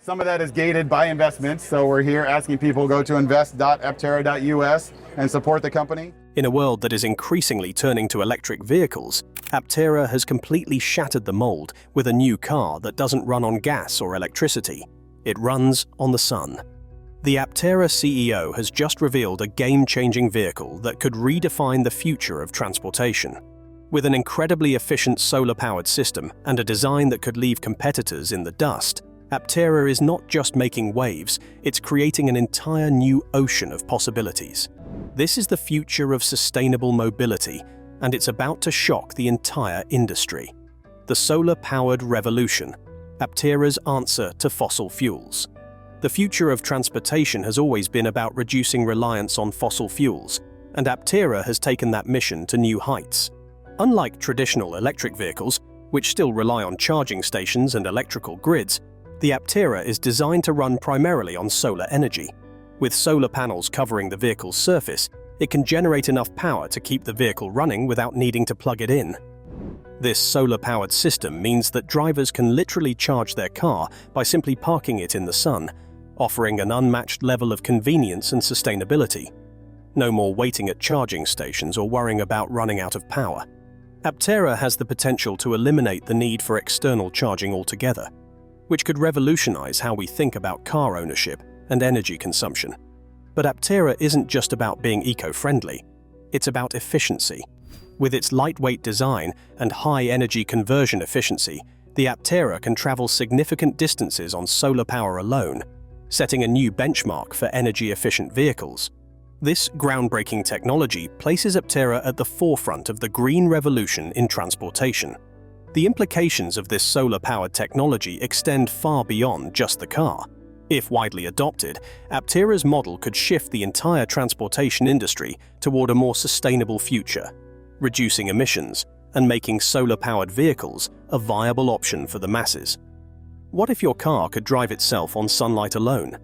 Some of that is gated by investments, so we're here asking people to go to invest.aptera.us and support the company. In a world that is increasingly turning to electric vehicles, Aptera has completely shattered the mold with a new car that doesn't run on gas or electricity. It runs on the sun. The Aptera CEO has just revealed a game-changing vehicle that could redefine the future of transportation. With an incredibly efficient solar-powered system and a design that could leave competitors in the dust, Aptera is not just making waves, it's creating an entire new ocean of possibilities. This is the future of sustainable mobility, and it's about to shock the entire industry. The solar-powered revolution, Aptera's answer to fossil fuels. The future of transportation has always been about reducing reliance on fossil fuels, and Aptera has taken that mission to new heights. Unlike traditional electric vehicles, which still rely on charging stations and electrical grids, the Aptera is designed to run primarily on solar energy. With solar panels covering the vehicle's surface, it can generate enough power to keep the vehicle running without needing to plug it in. This solar-powered system means that drivers can literally charge their car by simply parking it in the sun, offering an unmatched level of convenience and sustainability. No more waiting at charging stations or worrying about running out of power. Aptera has the potential to eliminate the need for external charging altogether, which could revolutionize how we think about car ownership and energy consumption. But Aptera isn't just about being eco-friendly, it's about efficiency. With its lightweight design and high energy conversion efficiency, the Aptera can travel significant distances on solar power alone, setting a new benchmark for energy-efficient vehicles. This groundbreaking technology places Aptera at the forefront of the green revolution in transportation. The implications of this solar-powered technology extend far beyond just the car. If widely adopted, Aptera's model could shift the entire transportation industry toward a more sustainable future, reducing emissions and making solar-powered vehicles a viable option for the masses. What if your car could drive itself on sunlight alone?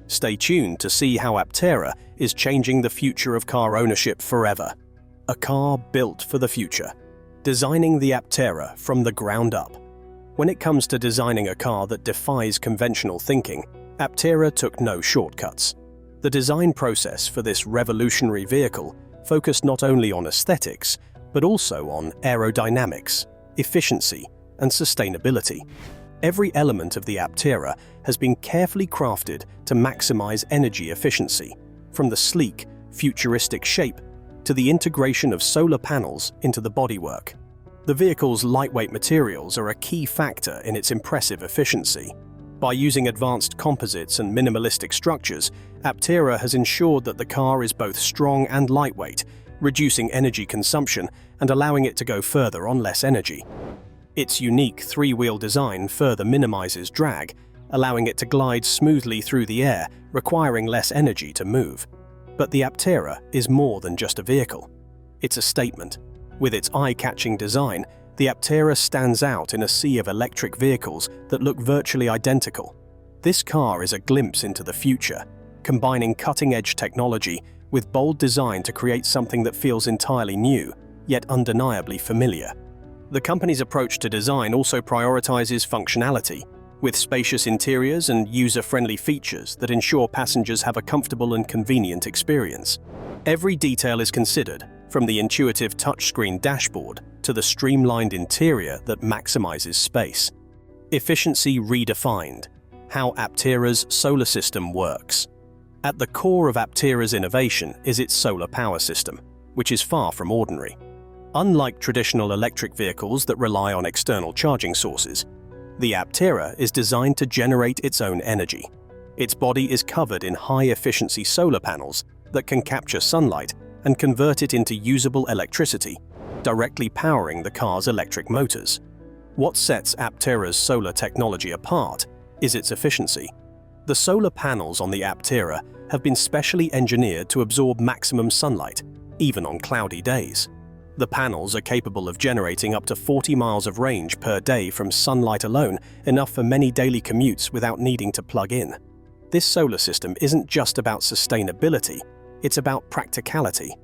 Stay tuned to see how Aptera is changing the future of car ownership forever. A car built for the future. Designing the Aptera from the ground up. When it comes to designing a car that defies conventional thinking, Aptera took no shortcuts. The design process for this revolutionary vehicle focused not only on aesthetics, but also on aerodynamics, efficiency, and sustainability. Every element of the Aptera has been carefully crafted to maximize energy efficiency, from the sleek, futuristic shape to the integration of solar panels into the bodywork. The vehicle's lightweight materials are a key factor in its impressive efficiency. By using advanced composites and minimalistic structures, Aptera has ensured that the car is both strong and lightweight, reducing energy consumption and allowing it to go further on less energy. Its unique three-wheel design further minimizes drag, allowing it to glide smoothly through the air, requiring less energy to move. But the Aptera is more than just a vehicle. It's a statement. With its eye-catching design, the Aptera stands out in a sea of electric vehicles that look virtually identical. This car is a glimpse into the future, combining cutting-edge technology with bold design to create something that feels entirely new, yet undeniably familiar. The company's approach to design also prioritizes functionality, with spacious interiors and user-friendly features that ensure passengers have a comfortable and convenient experience. Every detail is considered, from the intuitive touchscreen dashboard to the streamlined interior that maximizes space. Efficiency redefined. How Aptera's solar system works. At the core of Aptera's innovation is its solar power system, which is far from ordinary. Unlike traditional electric vehicles that rely on external charging sources, the Aptera is designed to generate its own energy. Its body is covered in high-efficiency solar panels that can capture sunlight and convert it into usable electricity, directly powering the car's electric motors. What sets Aptera's solar technology apart is its efficiency. The solar panels on the Aptera have been specially engineered to absorb maximum sunlight, even on cloudy days. The panels are capable of generating up to 40 miles of range per day from sunlight alone, enough for many daily commutes without needing to plug in. This solar system isn't just about sustainability, it's about practicality.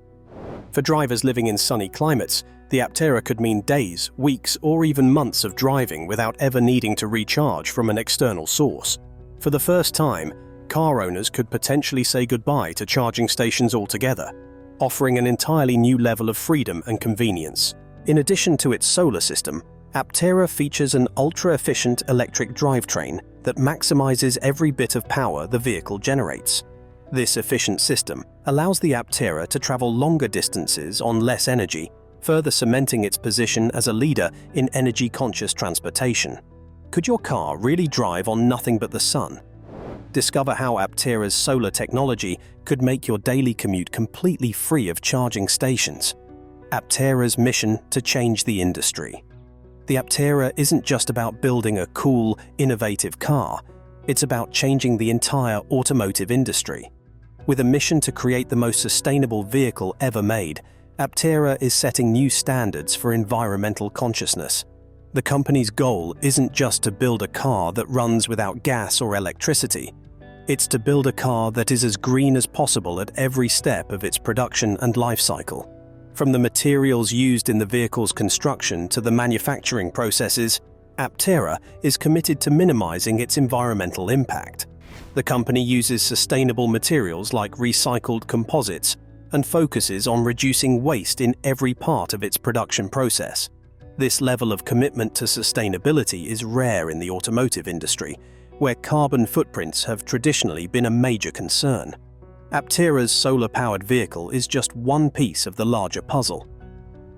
For drivers living in sunny climates, the Aptera could mean days, weeks, or even months of driving without ever needing to recharge from an external source. For the first time, car owners could potentially say goodbye to charging stations altogether, offering an entirely new level of freedom and convenience. In addition to its solar system, Aptera features an ultra-efficient electric drivetrain that maximizes every bit of power the vehicle generates. This efficient system allows the Aptera to travel longer distances on less energy, further cementing its position as a leader in energy-conscious transportation. Could your car really drive on nothing but the sun? Discover how Aptera's solar technology could make your daily commute completely free of charging stations. Aptera's mission to change the industry. The Aptera isn't just about building a cool, innovative car. It's about changing the entire automotive industry. With a mission to create the most sustainable vehicle ever made, Aptera is setting new standards for environmental consciousness. The company's goal isn't just to build a car that runs without gas or electricity. It's to build a car that is as green as possible at every step of its production and life cycle. From the materials used in the vehicle's construction to the manufacturing processes, Aptera is committed to minimizing its environmental impact. The company uses sustainable materials like recycled composites and focuses on reducing waste in every part of its production process. This level of commitment to sustainability is rare in the automotive industry, where carbon footprints have traditionally been a major concern. Aptera's solar-powered vehicle is just one piece of the larger puzzle.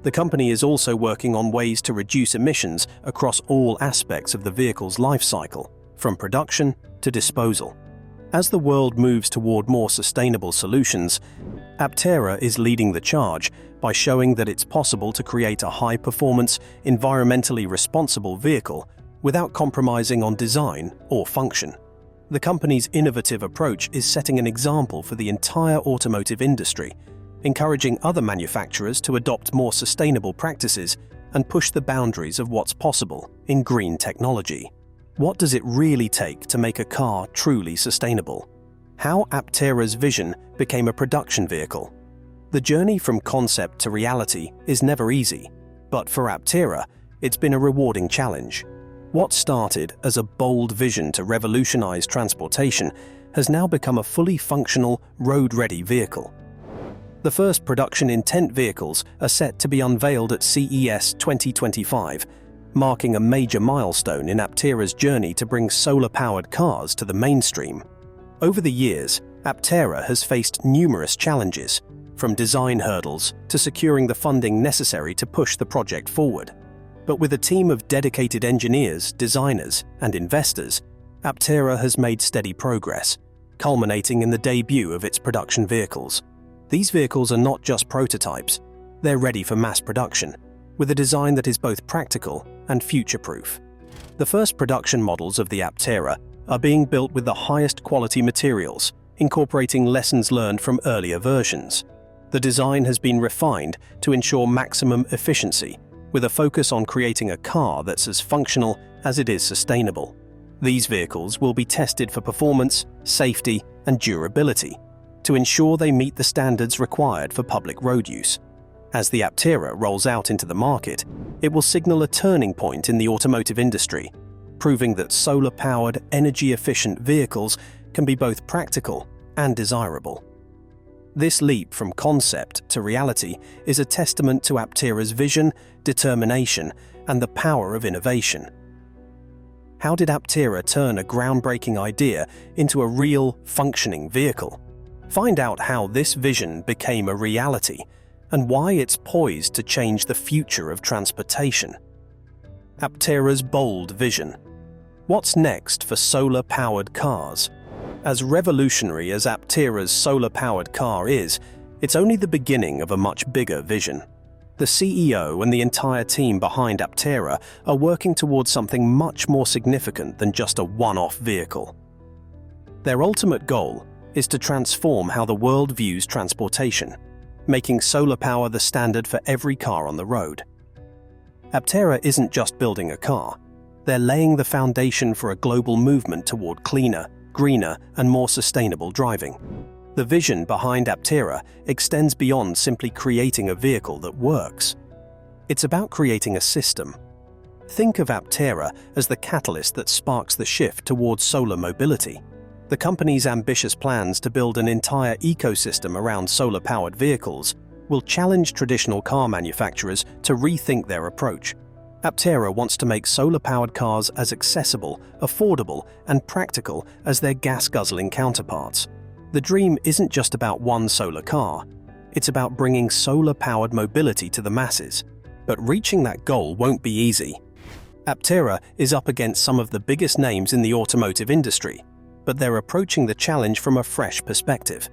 The company is also working on ways to reduce emissions across all aspects of the vehicle's life cycle, from production to disposal. As the world moves toward more sustainable solutions, Aptera is leading the charge by showing that it's possible to create a high-performance, environmentally responsible vehicle without compromising on design or function. The company's innovative approach is setting an example for the entire automotive industry, encouraging other manufacturers to adopt more sustainable practices and push the boundaries of what's possible in green technology. What does it really take to make a car truly sustainable? How Aptera's vision became a production vehicle. The journey from concept to reality is never easy, but for Aptera, it's been a rewarding challenge. What started as a bold vision to revolutionize transportation has now become a fully functional, road-ready vehicle. The first production intent vehicles are set to be unveiled at CES 2025, marking a major milestone in Aptera's journey to bring solar-powered cars to the mainstream. Over the years, Aptera has faced numerous challenges, from design hurdles to securing the funding necessary to push the project forward. But with a team of dedicated engineers, designers, and investors, Aptera has made steady progress, culminating in the debut of its production vehicles. These vehicles are not just prototypes, they're ready for mass production, with a design that is both practical and future-proof. The first production models of the Aptera are being built with the highest quality materials, incorporating lessons learned from earlier versions. The design has been refined to ensure maximum efficiency, with a focus on creating a car that's as functional as it is sustainable. These vehicles will be tested for performance, safety, and durability to ensure they meet the standards required for public road use. As the Aptera rolls out into the market, it will signal a turning point in the automotive industry, proving that solar-powered, energy-efficient vehicles can be both practical and desirable. This leap from concept to reality is a testament to Aptera's vision, determination, and the power of innovation. How did Aptera turn a groundbreaking idea into a real, functioning vehicle? Find out how this vision became a reality and why it's poised to change the future of transportation. Aptera's bold vision. What's next for solar-powered cars? As revolutionary as Aptera's solar-powered car is, it's only the beginning of a much bigger vision. The CEO and the entire team behind Aptera are working towards something much more significant than just a one-off vehicle. Their ultimate goal is to transform how the world views transportation, making solar power the standard for every car on the road. Aptera isn't just building a car, they're laying the foundation for a global movement toward cleaner, greener, and more sustainable driving. The vision behind Aptera extends beyond simply creating a vehicle that works. It's about creating a system. Think of Aptera as the catalyst that sparks the shift towards solar mobility. The company's ambitious plans to build an entire ecosystem around solar-powered vehicles will challenge traditional car manufacturers to rethink their approach. Aptera wants to make solar-powered cars as accessible, affordable, and practical as their gas-guzzling counterparts. The dream isn't just about one solar car. It's about bringing solar-powered mobility to the masses. But reaching that goal won't be easy. Aptera is up against some of the biggest names in the automotive industry, but they're approaching the challenge from a fresh perspective.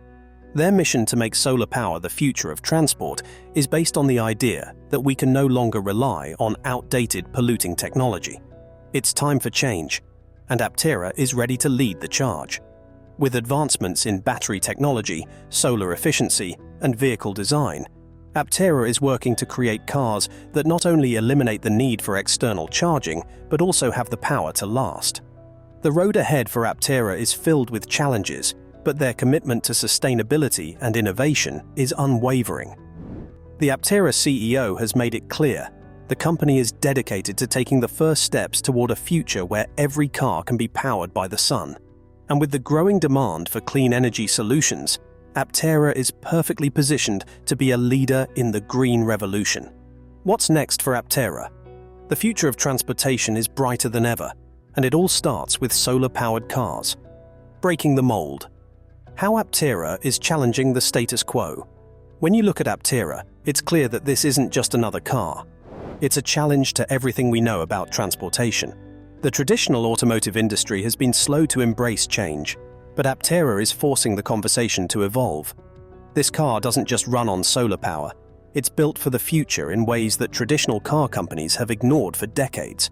Their mission to make solar power the future of transport is based on the idea that we can no longer rely on outdated, polluting technology. It's time for change, and Aptera is ready to lead the charge. With advancements in battery technology, solar efficiency, and vehicle design, Aptera is working to create cars that not only eliminate the need for external charging, but also have the power to last. The road ahead for Aptera is filled with challenges, but their commitment to sustainability and innovation is unwavering. The Aptera CEO has made it clear the company is dedicated to taking the first steps toward a future where every car can be powered by the sun. And with the growing demand for clean energy solutions, Aptera is perfectly positioned to be a leader in the green revolution. What's next for Aptera? The future of transportation is brighter than ever, and it all starts with solar-powered cars. Breaking the mold. How Aptera is challenging the status quo. When you look at Aptera, it's clear that this isn't just another car. It's a challenge to everything we know about transportation. The traditional automotive industry has been slow to embrace change, but Aptera is forcing the conversation to evolve. This car doesn't just run on solar power. It's built for the future in ways that traditional car companies have ignored for decades.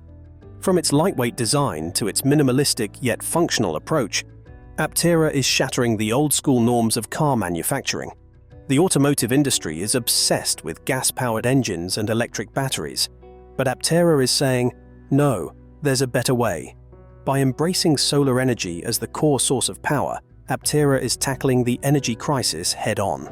From its lightweight design to its minimalistic yet functional approach, Aptera is shattering the old-school norms of car manufacturing. The automotive industry is obsessed with gas-powered engines and electric batteries, but Aptera is saying, no, there's a better way. By embracing solar energy as the core source of power, Aptera is tackling the energy crisis head-on.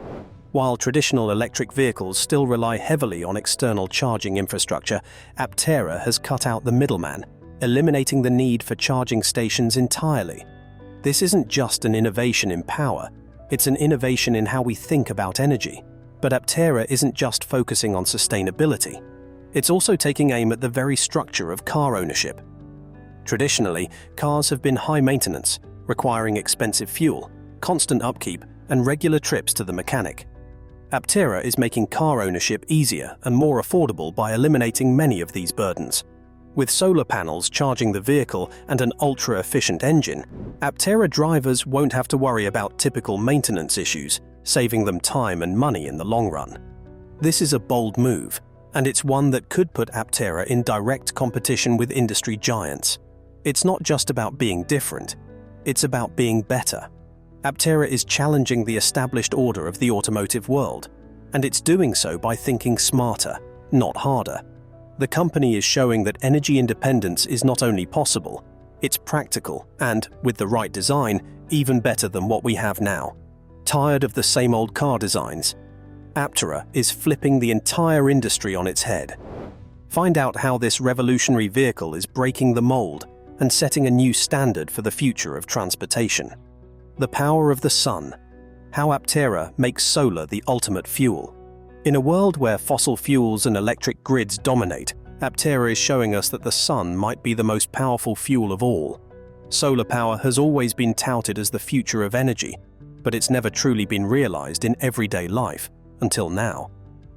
While traditional electric vehicles still rely heavily on external charging infrastructure, Aptera has cut out the middleman, eliminating the need for charging stations entirely. This isn't just an innovation in power, it's an innovation in how we think about energy. But Aptera isn't just focusing on sustainability. It's also taking aim at the very structure of car ownership. Traditionally, cars have been high maintenance, requiring expensive fuel, constant upkeep, and regular trips to the mechanic. Aptera is making car ownership easier and more affordable by eliminating many of these burdens. With solar panels charging the vehicle and an ultra-efficient engine, Aptera drivers won't have to worry about typical maintenance issues, saving them time and money in the long run. This is a bold move, and it's one that could put Aptera in direct competition with industry giants. It's not just about being different, it's about being better. Aptera is challenging the established order of the automotive world, and it's doing so by thinking smarter, not harder. The company is showing that energy independence is not only possible, it's practical and, with the right design, even better than what we have now. Tired of the same old car designs? Aptera is flipping the entire industry on its head. Find out how this revolutionary vehicle is breaking the mold and setting a new standard for the future of transportation. The power of the sun. How Aptera makes solar the ultimate fuel. In a world where fossil fuels and electric grids dominate, Aptera is showing us that the sun might be the most powerful fuel of all. Solar power has always been touted as the future of energy, but it's never truly been realized in everyday life, until now.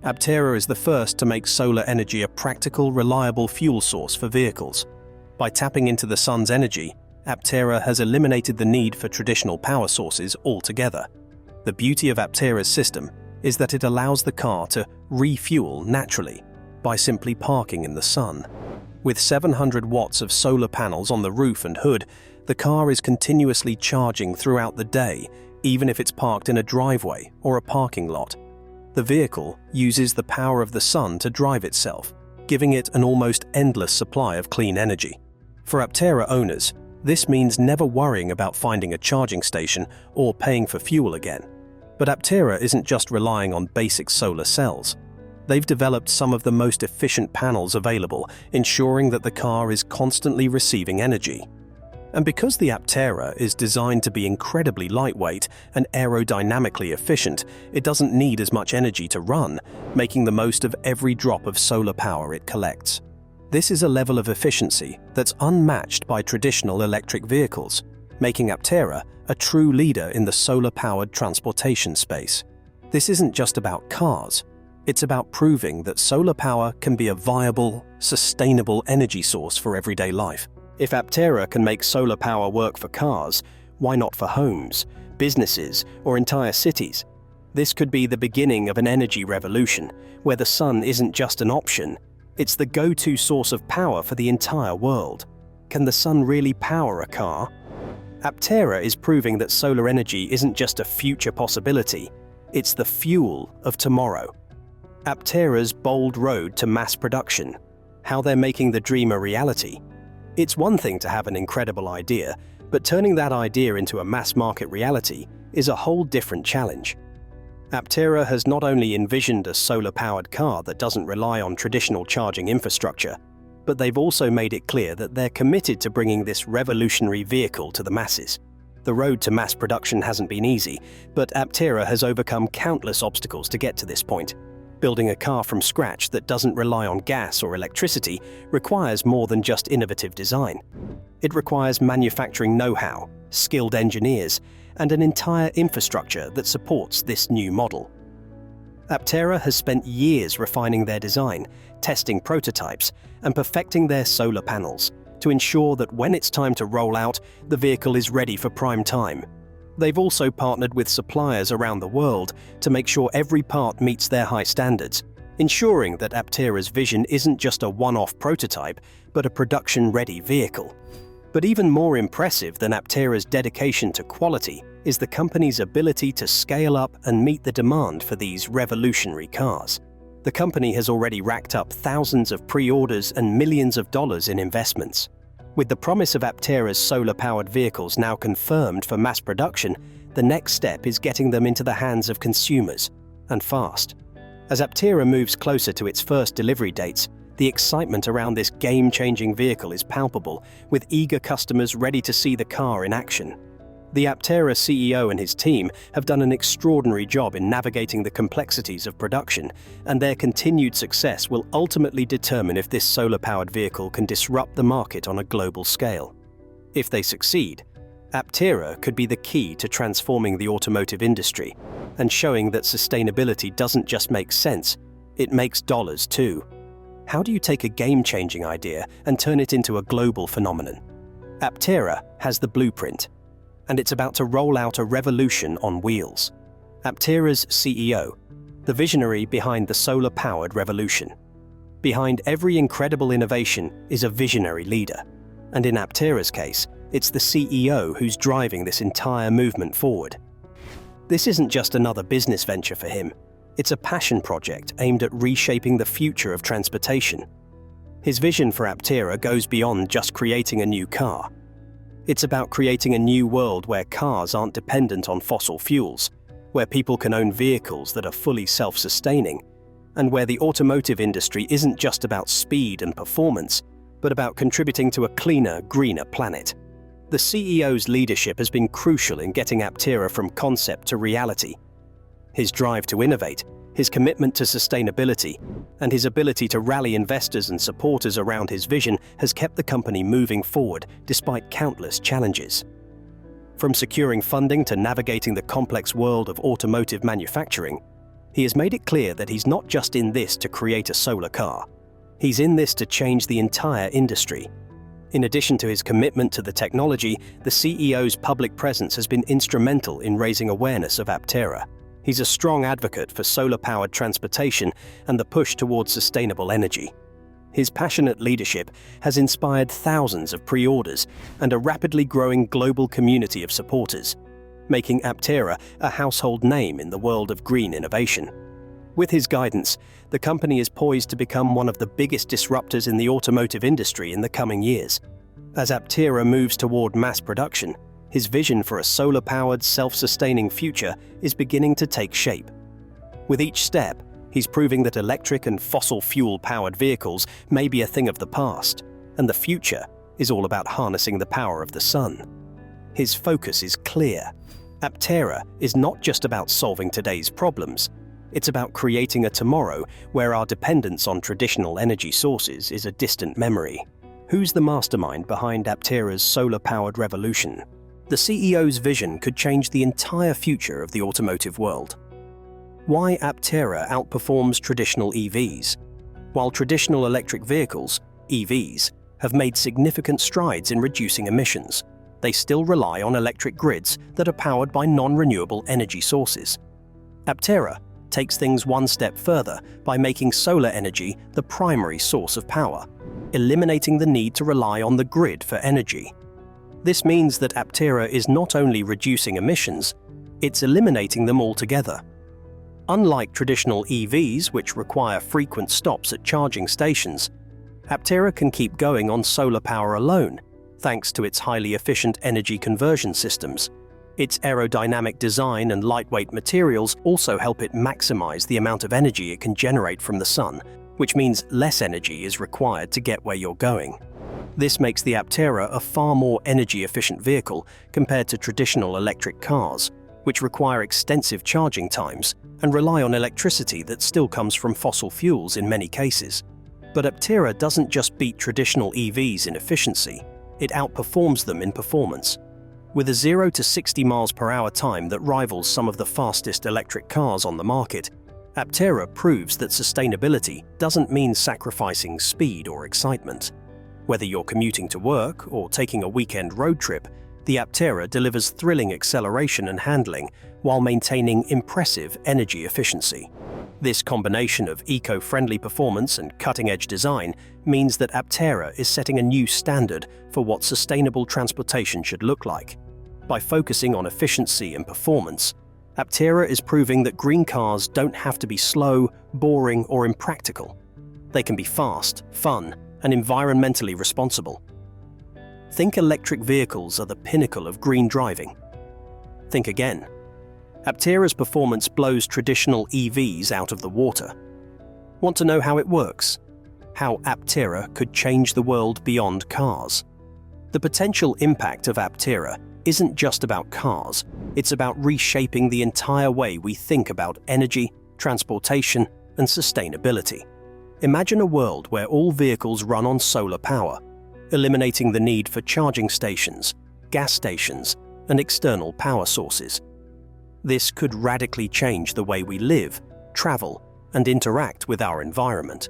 Aptera is the first to make solar energy a practical, reliable fuel source for vehicles. By tapping into the sun's energy, Aptera has eliminated the need for traditional power sources altogether. The beauty of Aptera's system is that it allows the car to refuel naturally by simply parking in the sun. With 700 watts of solar panels on the roof and hood, the car is continuously charging throughout the day, even if it's parked in a driveway or a parking lot. The vehicle uses the power of the sun to drive itself, giving it an almost endless supply of clean energy. For Aptera owners, this means never worrying about finding a charging station or paying for fuel again. But Aptera isn't just relying on basic solar cells. They've developed some of the most efficient panels available, ensuring that the car is constantly receiving energy. And because the Aptera is designed to be incredibly lightweight and aerodynamically efficient, it doesn't need as much energy to run, making the most of every drop of solar power it collects. This is a level of efficiency that's unmatched by traditional electric vehicles, making Aptera a true leader in the solar-powered transportation space. This isn't just about cars. It's about proving that solar power can be a viable, sustainable energy source for everyday life. If Aptera can make solar power work for cars, why not for homes, businesses, or entire cities? This could be the beginning of an energy revolution, where the sun isn't just an option, it's the go-to source of power for the entire world. Can the sun really power a car? Aptera is proving that solar energy isn't just a future possibility, it's the fuel of tomorrow. Aptera's bold road to mass production. How they're making the dream a reality. It's one thing to have an incredible idea, but turning that idea into a mass-market reality is a whole different challenge. Aptera has not only envisioned a solar-powered car that doesn't rely on traditional charging infrastructure, but they've also made it clear that they're committed to bringing this revolutionary vehicle to the masses. The road to mass production hasn't been easy, but Aptera has overcome countless obstacles to get to this point. Building a car from scratch that doesn't rely on gas or electricity requires more than just innovative design. It requires manufacturing know-how, skilled engineers, and an entire infrastructure that supports this new model. Aptera has spent years refining their design, testing prototypes, and perfecting their solar panels to ensure that when it's time to roll out, the vehicle is ready for prime time. They've also partnered with suppliers around the world to make sure every part meets their high standards, ensuring that Aptera's vision isn't just a one-off prototype, but a production-ready vehicle. But even more impressive than Aptera's dedication to quality is the company's ability to scale up and meet the demand for these revolutionary cars. The company has already racked up thousands of pre-orders and millions of dollars in investments. With the promise of Aptera's solar-powered vehicles now confirmed for mass production, the next step is getting them into the hands of consumers, and fast. As Aptera moves closer to its first delivery dates, the excitement around this game-changing vehicle is palpable, with eager customers ready to see the car in action. The Aptera CEO and his team have done an extraordinary job in navigating the complexities of production, and their continued success will ultimately determine if this solar-powered vehicle can disrupt the market on a global scale. If they succeed, Aptera could be the key to transforming the automotive industry and showing that sustainability doesn't just make sense, it makes dollars too. How do you take a game-changing idea and turn it into a global phenomenon? Aptera has the blueprint, and it's about to roll out a revolution on wheels. Aptera's CEO, the visionary behind the solar-powered revolution. Behind every incredible innovation is a visionary leader, and in Aptera's case, it's the CEO who's driving this entire movement forward. This isn't just another business venture for him, it's a passion project aimed at reshaping the future of transportation. His vision for Aptera goes beyond just creating a new car. It's about creating a new world where cars aren't dependent on fossil fuels, where people can own vehicles that are fully self-sustaining, and where the automotive industry isn't just about speed and performance, but about contributing to a cleaner, greener planet. The CEO's leadership has been crucial in getting Aptera from concept to reality. His drive to innovate, his commitment to sustainability, and his ability to rally investors and supporters around his vision has kept the company moving forward despite countless challenges. From securing funding to navigating the complex world of automotive manufacturing, he has made it clear that he's not just in this to create a solar car. He's in this to change the entire industry. In addition to his commitment to the technology, the CEO's public presence has been instrumental in raising awareness of Aptera. He's a strong advocate for solar-powered transportation and the push towards sustainable energy. His passionate leadership has inspired thousands of pre-orders and a rapidly growing global community of supporters, making Aptera a household name in the world of green innovation. With his guidance, the company is poised to become one of the biggest disruptors in the automotive industry in the coming years. As Aptera moves toward mass production, his vision for a solar-powered, self-sustaining future is beginning to take shape. With each step, He's proving that electric and fossil fuel-powered vehicles may be a thing of the past, and the future is all about harnessing the power of the sun. His focus is clear. Aptera is not just about solving today's problems. It's about creating a tomorrow where our dependence on traditional energy sources is a distant memory. Who's the mastermind behind Aptera's solar-powered revolution? The CEO's vision could change the entire future of the automotive world. Why Aptera outperforms traditional EVs? While traditional electric vehicles, EVs, have made significant strides in reducing emissions, they still rely on electric grids that are powered by non-renewable energy sources. Aptera takes things one step further by making solar energy the primary source of power, eliminating the need to rely on the grid for energy. This means that Aptera is not only reducing emissions, it's eliminating them altogether. Unlike traditional EVs, which require frequent stops at charging stations, Aptera can keep going on solar power alone, thanks to its highly efficient energy conversion systems. Its aerodynamic design and lightweight materials also help it maximize the amount of energy it can generate from the sun, which means less energy is required to get where you're going. This makes the Aptera a far more energy-efficient vehicle compared to traditional electric cars, which require extensive charging times and rely on electricity that still comes from fossil fuels in many cases. But Aptera doesn't just beat traditional EVs in efficiency, it outperforms them in performance. With a 0 to 60 miles per hour time that rivals some of the fastest electric cars on the market, Aptera proves that sustainability doesn't mean sacrificing speed or excitement. Whether you're commuting to work or taking a weekend road trip, the Aptera delivers thrilling acceleration and handling while maintaining impressive energy efficiency. This combination of eco-friendly performance and cutting-edge design means that Aptera is setting a new standard for what sustainable transportation should look like. By focusing on efficiency and performance, Aptera is proving that green cars don't have to be slow, boring, or impractical. They can be fast, fun, and environmentally responsible. Think electric vehicles are the pinnacle of green driving. Think again. Aptera's performance blows traditional EVs out of the water. Want to know how it works? How Aptera could change the world beyond cars? The potential impact of Aptera isn't just about cars, it's about reshaping the entire way we think about energy, transportation, and sustainability. Imagine a world where all vehicles run on solar power, eliminating the need for charging stations, gas stations, and external power sources. This could radically change the way we live, travel, and interact with our environment.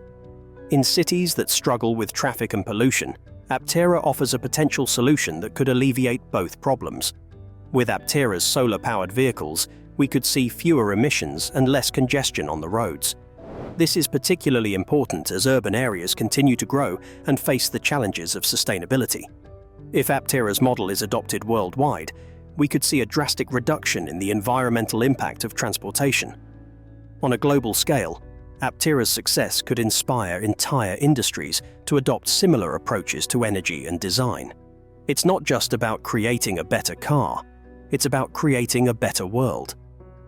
In cities that struggle with traffic and pollution, Aptera offers a potential solution that could alleviate both problems. With Aptera's solar-powered vehicles, we could see fewer emissions and less congestion on the roads. This is particularly important as urban areas continue to grow and face the challenges of sustainability. If Aptera's model is adopted worldwide, we could see a drastic reduction in the environmental impact of transportation. On a global scale, Aptera's success could inspire entire industries to adopt similar approaches to energy and design. It's not just about creating a better car, it's about creating a better world.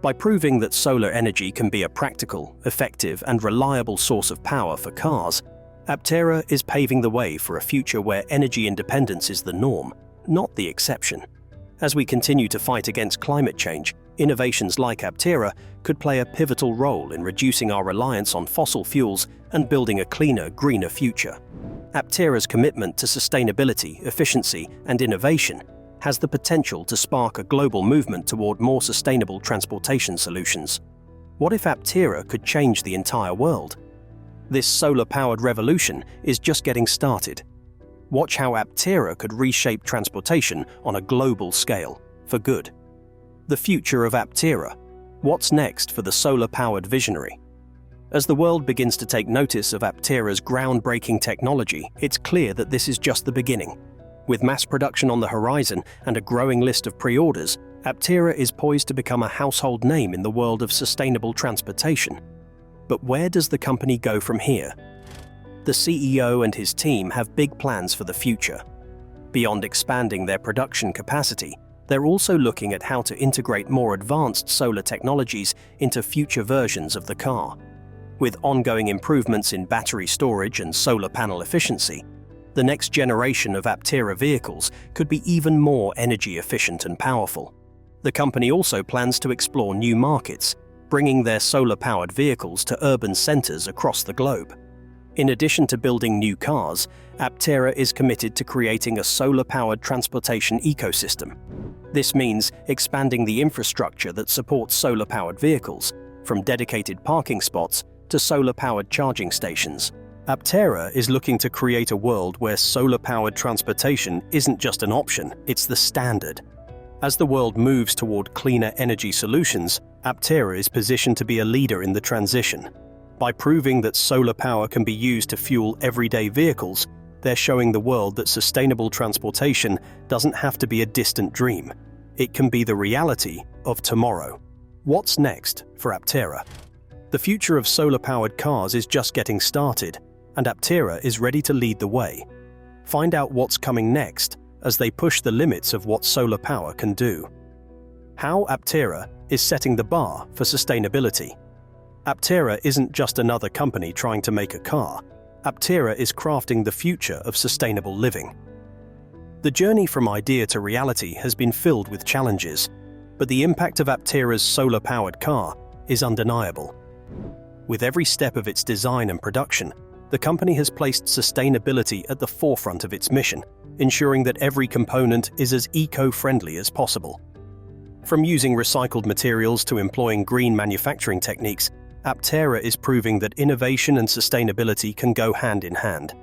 By proving that solar energy can be a practical, effective, and reliable source of power for cars, Aptera is paving the way for a future where energy independence is the norm, not the exception. As we continue to fight against climate change, innovations like Aptera could play a pivotal role in reducing our reliance on fossil fuels and building a cleaner, greener future. Aptera's commitment to sustainability, efficiency, and innovation has the potential to spark a global movement toward more sustainable transportation solutions. What if Aptera could change the entire world? This solar-powered revolution is just getting started. Watch how Aptera could reshape transportation on a global scale, for good. The future of Aptera. What's next for the solar-powered visionary? As the world begins to take notice of Aptera's groundbreaking technology, it's clear that this is just the beginning. With mass production on the horizon and a growing list of pre-orders, Aptera is poised to become a household name in the world of sustainable transportation. But where does the company go from here? The CEO and his team have big plans for the future. Beyond expanding their production capacity, they're also looking at how to integrate more advanced solar technologies into future versions of the car. With ongoing improvements in battery storage and solar panel efficiency, the next generation of Aptera vehicles could be even more energy efficient and powerful. The company also plans to explore new markets, bringing their solar-powered vehicles to urban centers across the globe. In addition to building new cars, Aptera is committed to creating a solar-powered transportation ecosystem. This means expanding the infrastructure that supports solar-powered vehicles, from dedicated parking spots to solar-powered charging stations. Aptera is looking to create a world where solar-powered transportation isn't just an option, it's the standard. As the world moves toward cleaner energy solutions, Aptera is positioned to be a leader in the transition. By proving that solar power can be used to fuel everyday vehicles, they're showing the world that sustainable transportation doesn't have to be a distant dream. It can be the reality of tomorrow. What's next for Aptera? The future of solar-powered cars is just getting started, and Aptera is ready to lead the way. Find out what's coming next as they push the limits of what solar power can do. How Aptera is setting the bar for sustainability. Aptera isn't just another company trying to make a car. Aptera is crafting the future of sustainable living. The journey from idea to reality has been filled with challenges, but the impact of Aptera's solar-powered car is undeniable. With every step of its design and production, the company has placed sustainability at the forefront of its mission, ensuring that every component is as eco-friendly as possible. From using recycled materials to employing green manufacturing techniques, Aptera is proving that innovation and sustainability can go hand in hand.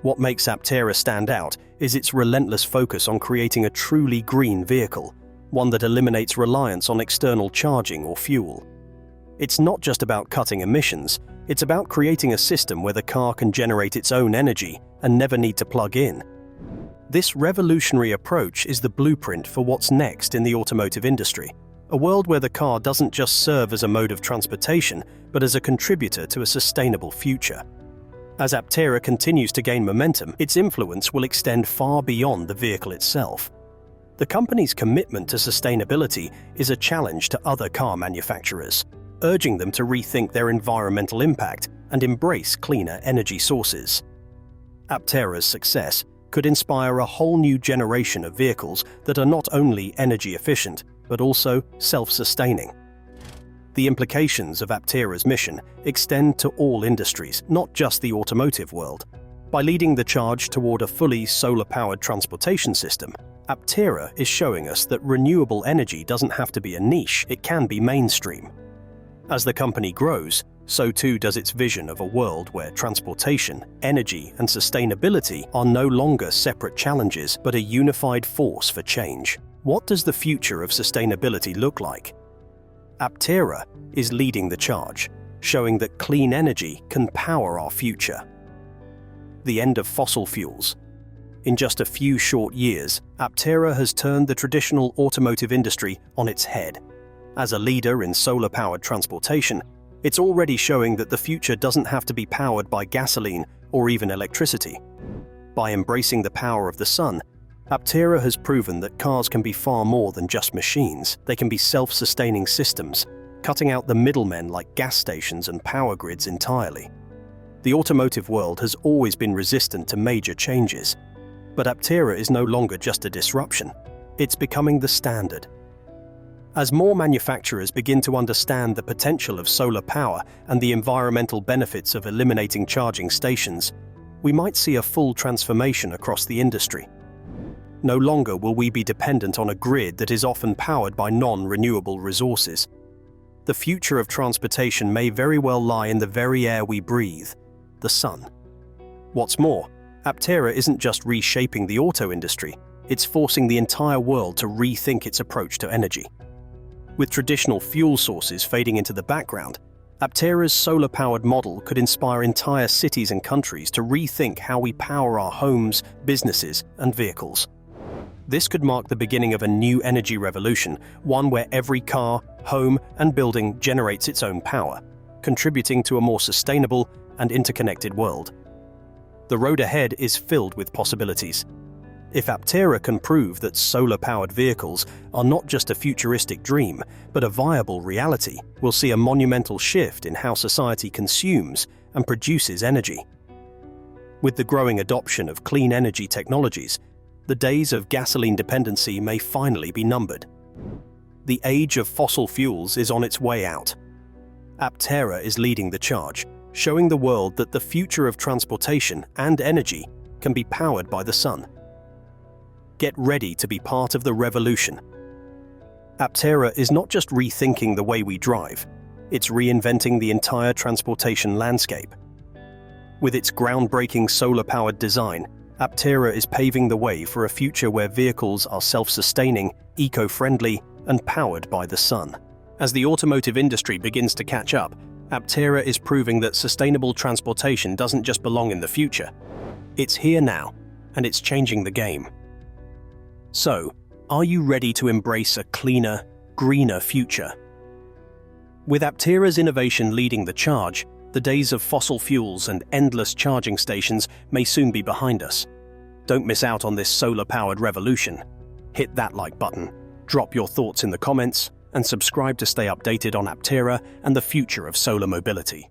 What makes Aptera stand out is its relentless focus on creating a truly green vehicle, one that eliminates reliance on external charging or fuel. It's not just about cutting emissions, it's about creating a system where the car can generate its own energy and never need to plug in. This revolutionary approach is the blueprint for what's next in the automotive industry, a world where the car doesn't just serve as a mode of transportation, but as a contributor to a sustainable future. As Aptera continues to gain momentum, its influence will extend far beyond the vehicle itself. The company's commitment to sustainability is a challenge to other car manufacturers, urging them to rethink their environmental impact and embrace cleaner energy sources. Aptera's success could inspire a whole new generation of vehicles that are not only energy efficient, but also self-sustaining. The implications of Aptera's mission extend to all industries, not just the automotive world. By leading the charge toward a fully solar-powered transportation system, Aptera is showing us that renewable energy doesn't have to be a niche, it can be mainstream. As the company grows, so too does its vision of a world where transportation, energy, and sustainability are no longer separate challenges but a unified force for change. What does the future of sustainability look like? Aptera is leading the charge, showing that clean energy can power our future. The end of fossil fuels. In just a few short years, Aptera has turned the traditional automotive industry on its head. As a leader in solar-powered transportation, it's already showing that the future doesn't have to be powered by gasoline or even electricity. By embracing the power of the sun, Aptera has proven that cars can be far more than just machines. They can be self-sustaining systems, cutting out the middlemen like gas stations and power grids entirely. The automotive world has always been resistant to major changes, but Aptera is no longer just a disruption. It's becoming the standard. As more manufacturers begin to understand the potential of solar power and the environmental benefits of eliminating charging stations, we might see a full transformation across the industry. No longer will we be dependent on a grid that is often powered by non-renewable resources. The future of transportation may very well lie in the very air we breathe, the sun. What's more, Aptera isn't just reshaping the auto industry, it's forcing the entire world to rethink its approach to energy. With traditional fuel sources fading into the background, Aptera's solar-powered model could inspire entire cities and countries to rethink how we power our homes, businesses, and vehicles. This could mark the beginning of a new energy revolution, one where every car, home, and building generates its own power, contributing to a more sustainable and interconnected world. The road ahead is filled with possibilities. If Aptera can prove that solar-powered vehicles are not just a futuristic dream, but a viable reality, we'll see a monumental shift in how society consumes and produces energy. With the growing adoption of clean energy technologies, the days of gasoline dependency may finally be numbered. The age of fossil fuels is on its way out. Aptera is leading the charge, showing the world that the future of transportation and energy can be powered by the sun. Get ready to be part of the revolution. Aptera is not just rethinking the way we drive, it's reinventing the entire transportation landscape. With its groundbreaking solar-powered design, Aptera is paving the way for a future where vehicles are self-sustaining, eco-friendly, and powered by the sun. As the automotive industry begins to catch up, Aptera is proving that sustainable transportation doesn't just belong in the future. It's here now, and it's changing the game. So, are you ready to embrace a cleaner, greener future? With Aptera's innovation leading the charge, the days of fossil fuels and endless charging stations may soon be behind us. Don't miss out on this solar-powered revolution. Hit that like button, drop your thoughts in the comments, and subscribe to stay updated on Aptera and the future of solar mobility.